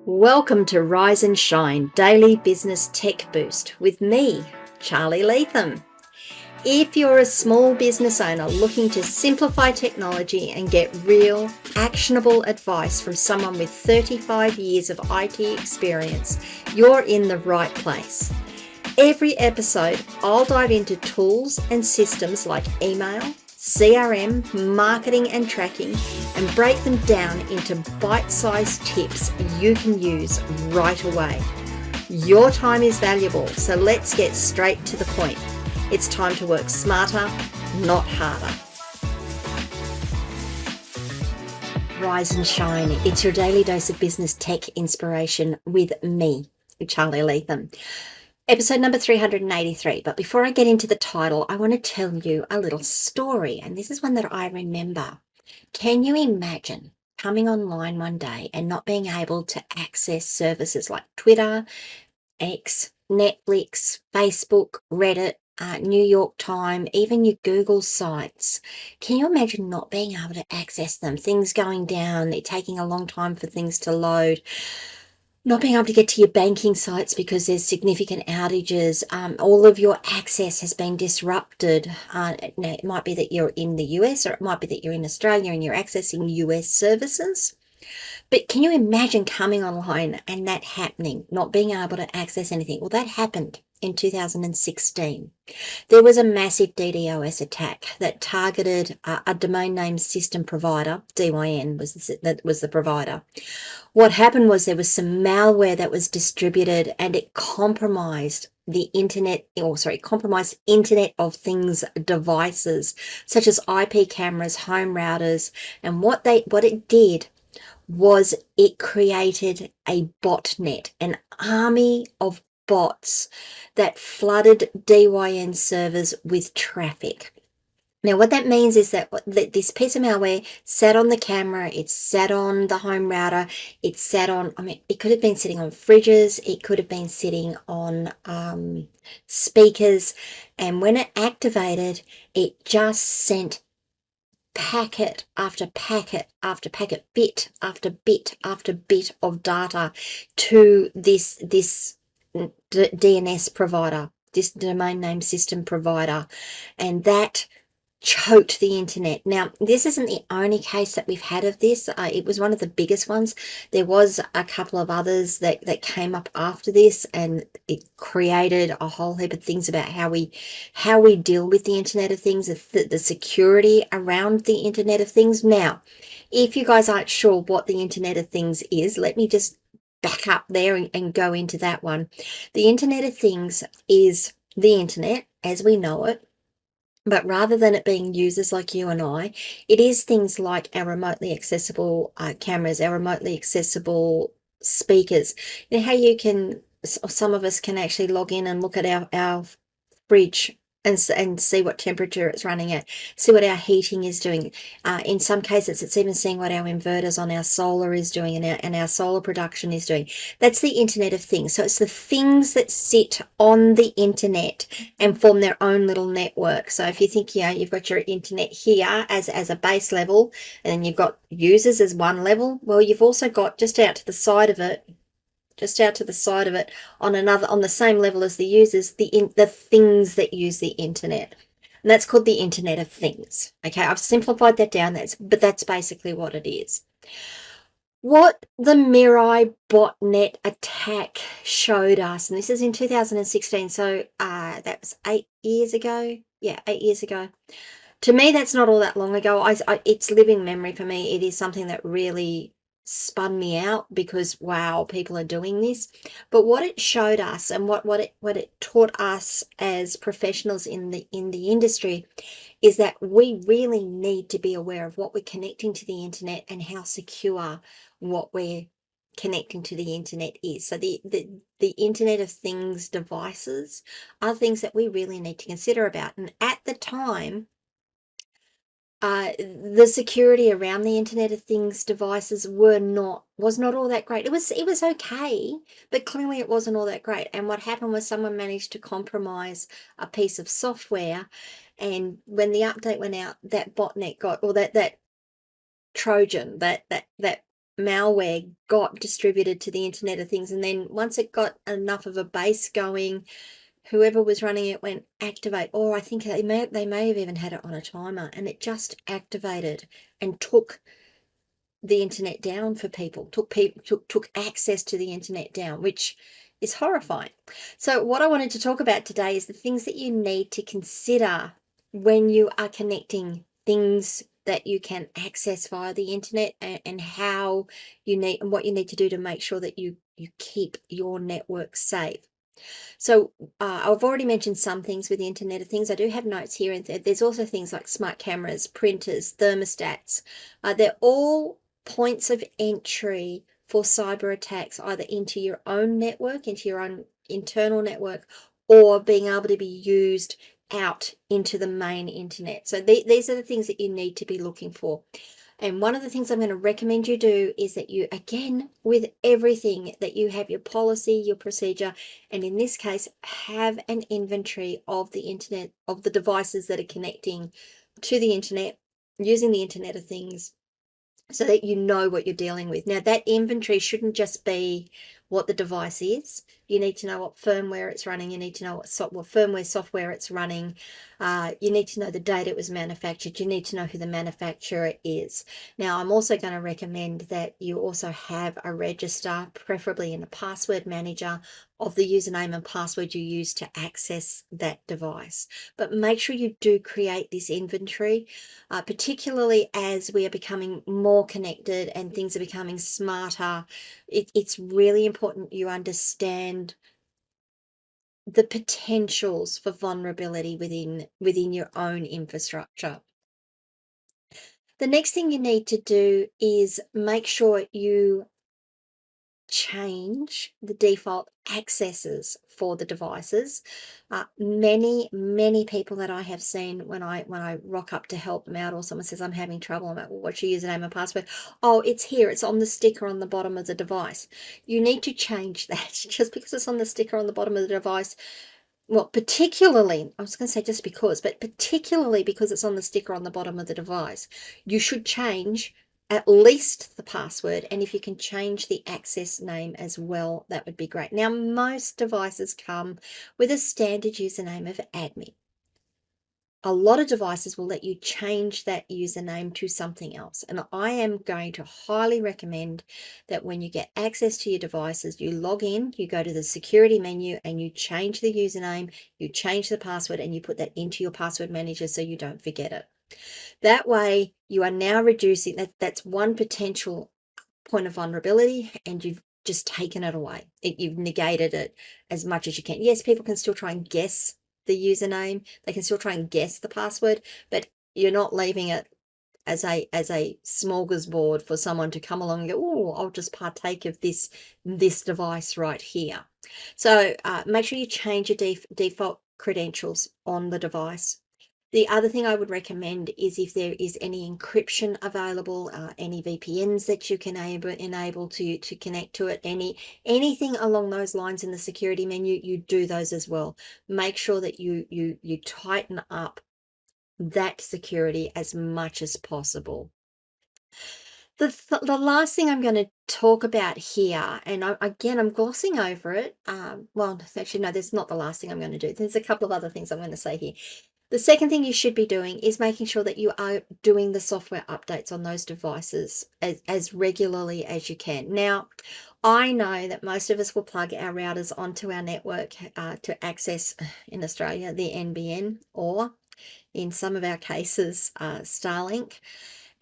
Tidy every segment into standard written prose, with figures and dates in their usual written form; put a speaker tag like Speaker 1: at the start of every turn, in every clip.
Speaker 1: Welcome to Rise and Shine Daily Business Tech Boost with me, Charly Leetham. If you're a small business owner looking to simplify technology and get real, actionable advice from someone with 35 years of IT experience, you're in the right place. Every episode, I'll dive into tools and systems like email, CRM, marketing and tracking, and break them down into bite-sized tips you can use right away. Your time is valuable, so let's get straight to the point. It's time to work smarter, not harder. Rise and shine. It's your daily dose of business tech inspiration with me, Charly Leetham. Episode number 383. But before I get into the title, I want to tell you a little story. And this is one that I remember. Can you imagine coming online one day and not being able to access services like Twitter, X, Netflix, Facebook, Reddit, New York Times, even your Google sites? Can you imagine not being able to access them? Things going down, it taking a long time for things to load. Not being able to get to your banking sites because there's significant outages. All of your access has been disrupted. Now, it might be that you're in the US, or it might be that you're in Australia and you're accessing US services. But can you imagine coming online and that happening, not being able to access anything? Well, that happened in 2016. There was a massive DDoS attack that targeted a domain name system provider. DYN was the provider. What happened was there was some malware that was distributed and it compromised compromised Internet of Things devices, such as IP cameras, home routers. And what it did was it created a botnet, an army of bots that flooded DYN servers with traffic. Now, what that means is that this piece of malware sat on the camera, it sat on the home router, it sat on, it could have been sitting on fridges, it could have been sitting on speakers, and when it activated, it just sent packet after packet after packet, bit after bit after bit of data to this DNS provider, this domain name system provider, and that choked the internet. Now, this isn't the only case that we've had of this. It was one of the biggest ones. There was a couple of others that came up after this, and it created a whole heap of things about how we deal with the Internet of Things, the security around the Internet of Things. Now, if you guys aren't sure what the Internet of Things is, let me just back up there and go into that one. The Internet of Things is the internet as we know it. But rather than it being users like you and I, it is things like our remotely accessible cameras, our remotely accessible speakers. You know how some of us can actually log in and look at our fridge and see what temperature it's running at, see what our heating is doing. In some cases, it's even seeing what our inverters on our solar is doing and our solar production is doing. That's the Internet of Things. So it's the things that sit on the internet and form their own little network. So if you think, you've got your internet here as a base level, and then you've got users as one level, well, you've also got just out to the side of it, on the same level as the users, the things that use the internet. And that's called the Internet of Things. Okay, I've simplified that down, but that's basically what it is. What the Mirai Botnet attack showed us, and this is in 2016, so that was 8 years ago. Yeah, 8 years ago. To me, that's not all that long ago. It's living memory for me. It is something that really spun me out because, wow, people are doing this. But what it showed us and what it taught us as professionals in the industry is that we really need to be aware of what we're connecting to the internet and how secure what we're connecting to the internet is. So the Internet of Things devices are things that we really need to consider about. And at the time, the security around the Internet of Things devices was not all that great. It was okay, but clearly it wasn't all that great. And what happened was someone managed to compromise a piece of software, and when the update went out, that botnet got, or that Trojan, that malware got distributed to the Internet of Things, and then once it got enough of a base going, whoever was running it went activate, or I think they may have even had it on a timer, and it just activated and took the internet down for people, took access to the internet down, which is horrifying. So what I wanted to talk about today is the things that you need to consider when you are connecting things that you can access via the internet, and how you need, and what you need to do to make sure that you keep your network safe. So I've already mentioned some things with the Internet of Things. I do have notes here, and there's also things like smart cameras, printers, thermostats. They're all points of entry for cyber attacks, either into your own network, into your own internal network, or being able to be used out into the main internet. So these are the things that you need to be looking for. And one of the things I'm going to recommend you do is that you, again, with everything, that you have your policy, your procedure, and in this case, have an inventory of the internet, of the devices that are connecting to the internet, using the Internet of Things, so that you know what you're dealing with. Now, that inventory shouldn't just be what the device is. You need to know what firmware it's running. You need to know what firmware software it's running. You need to know the date it was manufactured. You need to know who the manufacturer is. Now, I'm also going to recommend that you also have a register, preferably in a password manager, of the username and password you use to access that device. But make sure you do create this inventory, particularly as we are becoming more connected and things are becoming smarter. It's really important you understand the potentials for vulnerability within your own infrastructure. The next thing you need to do is make sure you change the default accesses for the devices. Many people that I have seen, when I rock up to help them out, or someone says I'm having trouble, I'm like, well, what's your username and password? Oh, it's here, it's on the sticker on the bottom of the device. You need to change that. Just because it's on the sticker on the bottom of the device, well, particularly, I was going to say just because, but particularly because it's on the sticker on the bottom of the device, you should change at least the password. And if you can change the access name as well, that would be great. Now, most devices come with a standard username of admin. A lot of devices will let you change that username to something else. And I am going to highly recommend that when you get access to your devices, you log in, you go to the security menu, and you change the username, you change the password, and you put that into your password manager so you don't forget it. That way, you are now reducing that's one potential point of vulnerability, and you've just taken it away. You've negated it as much as you can. Yes, people can still try and guess the username. They can still try and guess the password, but you're not leaving it as a smorgasbord for someone to come along and go, oh, I'll just partake of this device right here. So make sure you change your default credentials on the device. The other thing I would recommend is, if there is any encryption available, any VPNs that you can enable to connect to it, anything along those lines in the security menu, you do those as well. Make sure that you tighten up that security as much as possible. The last thing I'm going to talk about here, and again, I'm glossing over it. Well, actually, no, that's not the last thing I'm going to do. There's a couple of other things I'm going to say here. The second thing you should be doing is making sure that you are doing the software updates on those devices as regularly as you can. Now, I know that most of us will plug our routers onto our network to access, in Australia, the NBN, or in some of our cases, Starlink,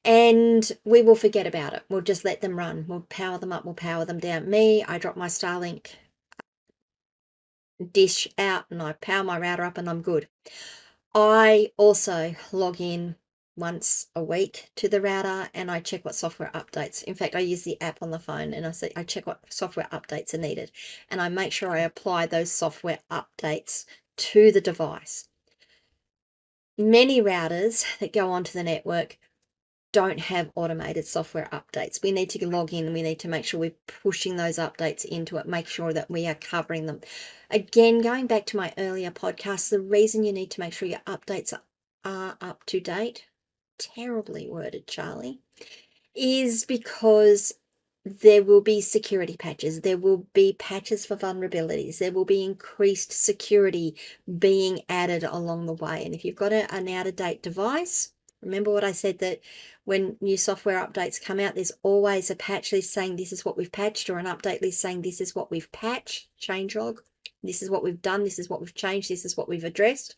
Speaker 1: and we will forget about it. We'll just let them run. We'll power them up, we'll power them down. I drop my Starlink dish out and I power my router up and I'm good. I also log in once a week to the router and I check what software updates. In fact, I use the app on the phone and I check what software updates are needed, and I make sure I apply those software updates to the device. Many routers that go onto the network don't have automated software updates. We need to log in and we need to make sure we're pushing those updates into it, make sure that we are covering them. Again, going back to my earlier podcast, the reason you need to make sure your updates are up to date, terribly worded, Charlie, is because there will be security patches, there will be patches for vulnerabilities, there will be increased security being added along the way. And if you've got an out-of-date device, remember what I said, that when new software updates come out, there's always a patch list saying this is what we've patched, or an update list saying this is what we've patched, changelog, this is what we've done, this is what we've changed, this is what we've addressed.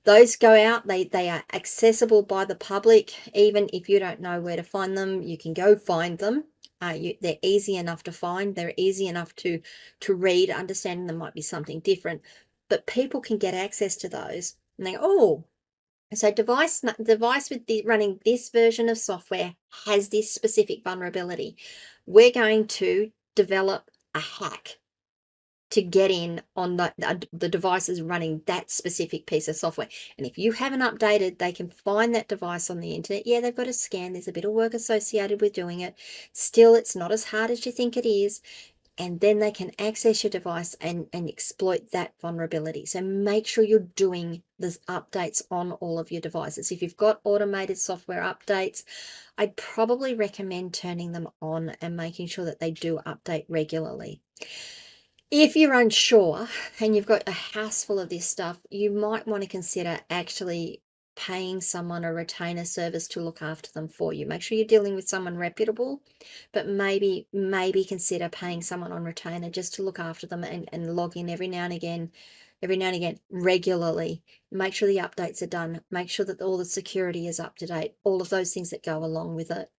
Speaker 1: Those go out, they are accessible by the public. Even if you don't know where to find them, you can go find them. They're easy enough to find, they're easy enough to read. Understanding them might be something different, but people can get access to those and they go, oh, so device with running this version of software has this specific vulnerability. We're going to develop a hack to get in on the devices running that specific piece of software. And if you haven't updated, they can find that device on the internet. Yeah, they've got a scan. There's a bit of work associated with doing it. Still, it's not as hard as you think it is. And then they can access your device and exploit that vulnerability. So make sure you're doing the updates on all of your devices. If you've got automated software updates, I'd probably recommend turning them on and making sure that they do update regularly. If you're unsure and you've got a house full of this stuff, you might want to consider actually paying someone a retainer service to look after them for you. Make sure you're dealing with someone reputable, but maybe consider paying someone on retainer just to look after them and log in every now and again regularly. Make sure the updates are done. Make sure that all the security is up to date, all of those things that go along with it.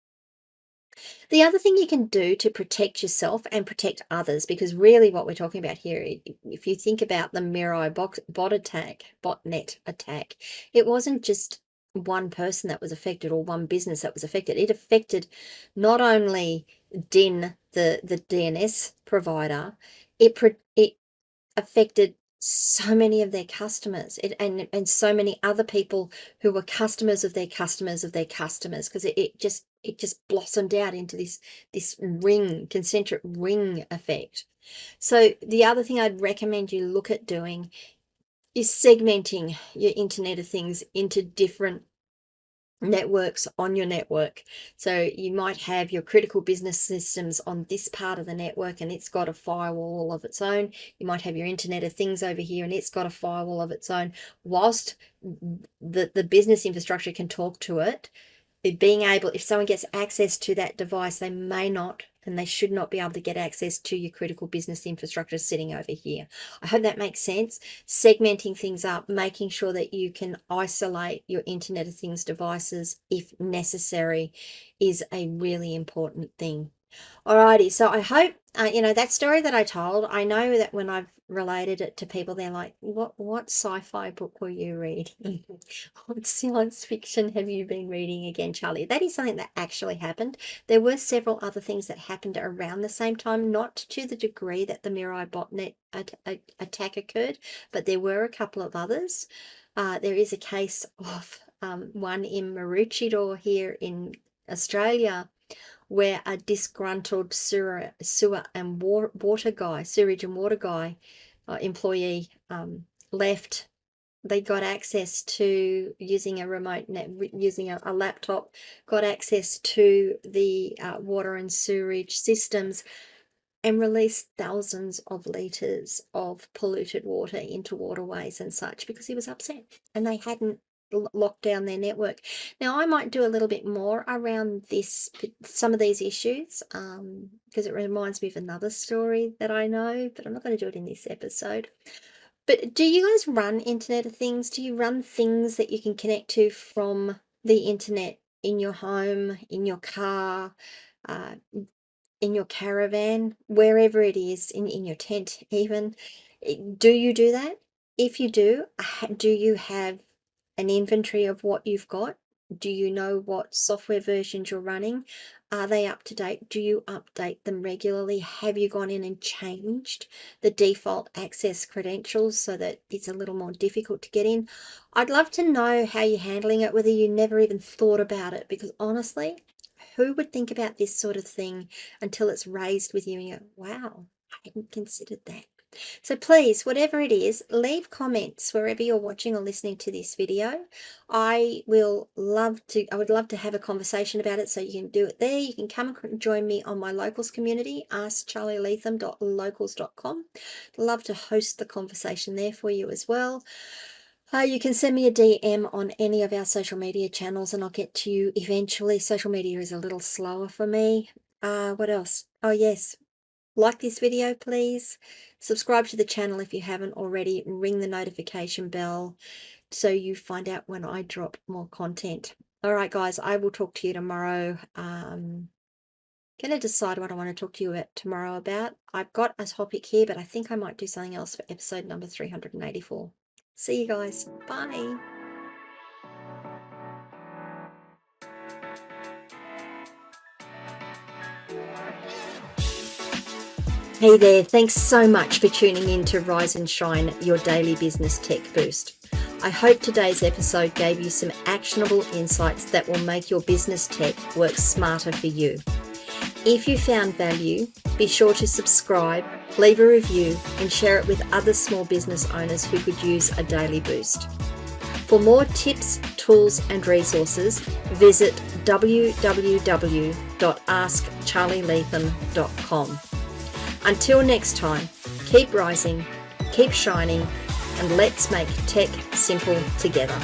Speaker 1: The other thing you can do to protect yourself and protect others, because really what we're talking about here, if you think about the Mirai botnet attack, it wasn't just one person that was affected or one business that was affected. It affected not only the DNS provider, it affected so many of their customers, and so many other people who were customers of their customers of their customers, because it just blossomed out into this concentric ring effect. So the other thing I'd recommend you look at doing is segmenting your Internet of Things into different networks on your network. So you might have your critical business systems on this part of the network and it's got a firewall of its own. You might have your Internet of Things over here and it's got a firewall of its own. Whilst the business infrastructure can talk to it, being able, if someone gets access to that device, they may not and they should not be able to get access to your critical business infrastructure sitting over here. I hope that makes sense. Segmenting things up, making sure that you can isolate your Internet of Things devices if necessary, is a really important thing. Alrighty, so I hope, that story that I told, I know that when I've related it to people, they're like, what sci-fi book were you reading? What science fiction have you been reading again, Charlie? That is something that actually happened. There were several other things that happened around the same time, not to the degree that the Mirai Botnet attack occurred, but there were a couple of others. There is a case of one in Maroochydore here in Australia, where a disgruntled sewer and water guy, sewage and water guy, employee, left. They got access to, using a remote net, using a laptop, got access to the water and sewerage systems and released thousands of litres of polluted water into waterways and such, because he was upset and they hadn't locked down their network. Now, I might do a little bit more around some of these issues, because it reminds me of another story that I know, but I'm not going to do it in this episode. But do you guys run Internet of Things? Do you run things that you can connect to from the internet in your home, in your car, uh, in your caravan, wherever it is, in your tent even? Do you do that? If you do you have an inventory of what you've got? Do you know what software versions you're running? Are they up to date? Do you update them regularly? Have you gone in and changed the default access credentials so that it's a little more difficult to get in? I'd love to know how you're handling it, whether you never even thought about it, because honestly, who would think about this sort of thing until it's raised with you and you go, wow, I hadn't considered that. So please, whatever it is, leave comments wherever you're watching or listening to this video. I would love to have a conversation about it, so you can do it there. You can come and join me on my locals community, askcharlyleetham.locals.com. Love to host the conversation there for you as well. You can send me a DM on any of our social media channels and I'll get to you eventually. Social media is a little slower for me. What else? Oh, yes. Like this video, please. Subscribe to the channel if you haven't already. Ring the notification bell so you find out when I drop more content. All right, guys, I will talk to you tomorrow. Going to decide what I want to talk to you tomorrow about. I've got a topic here, but I think I might do something else for episode number 384. See you guys. Bye. Hey there, thanks so much for tuning in to Rise and Shine, your daily business tech boost. I hope today's episode gave you some actionable insights that will make your business tech work smarter for you. If you found value, be sure to subscribe, leave a review, and share it with other small business owners who could use a daily boost. For more tips, tools, and resources, visit www.askcharlyleetham.com. Until next time, keep rising, keep shining, and let's make tech simple together.